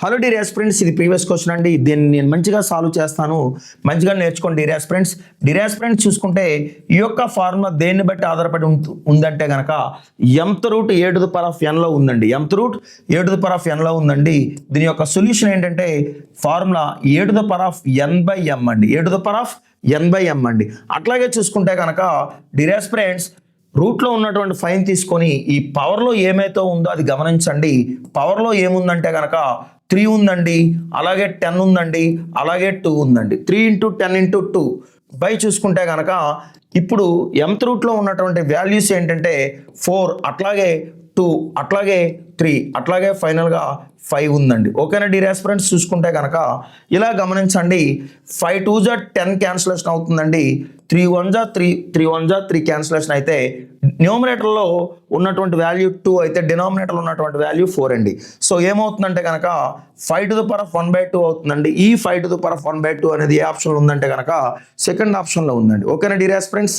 Hello dear aspirants, ఇది previous question అండి. దీన్ని నేను మంచిగా సాల్వ్ చేస్తాను, మంచిగా నేర్చుకోండి డియర్ ఆస్పిరెంట్స్. డియర్ ఆస్పిరెంట్స్ చూసుకుంటే ఈ యొక్క ఫార్ములా దేన్ని బట్టి ఆధారపడి ఉందంటే కనుక mth root A to the power of n లో ఉందండి. mth root A to the power of n లో ఉందండి. దీని యొక్క సొల్యూషన్ ఏంటంటే formula A to the power of n by m అండి. A to the power of n by m అండి. అట్లాగే చూసుకుంటే కనుక డియర్ ఆస్పిరెంట్స్ రూట్లో ఉన్నటువంటి ఫైన్ తీసుకొని ఈ పవర్లో ఏమైతే ఉందో అది గమనించండి. పవర్లో ఏముందంటే కనుక 3 ఉందండి, అలాగే 10 ఉందండి, అలాగే 2 ఉందండి. 3 × 10 × 2 బై చూసుకుంటే కనుక ఇప్పుడు mth రూట్లో ఉన్నటువంటి వాల్యూస్ ఏంటంటే 4, అట్లాగే 2, అట్లాగే 3, అట్లాగే ఫైనల్గా 5 ఉందండి. ఓకేనా డియర్ ఆస్పిరెంట్స్? చూసుకుంటే కనుక ఇలా గమనించండి. 5 2 జా 10 క్యాన్సిలేషన్ అవుతుందండి. 3 1 జా 3, 3 1 జా 3 క్యాన్సిలేషన్ అయితే న్యూమరేటర్లో ఉన్నటువంటి వాల్యూ 2 అయితే డినామినేటర్లో ఉన్నటువంటి వాల్యూ 4 అండి. సో ఏమవుతుందంటే కనుక 5 టు ద పవర్ ఆఫ్ 1/2 అవుతుందండి. ఈ 5 టు ద పవర్ ఆఫ్ 1/2 అనేది ఏ ఆప్షన్లో ఉందంటే కనుక సెకండ్ ఆప్షన్లో ఉందండి. ఓకేనా డియర్ ఆస్పిరెంట్స్?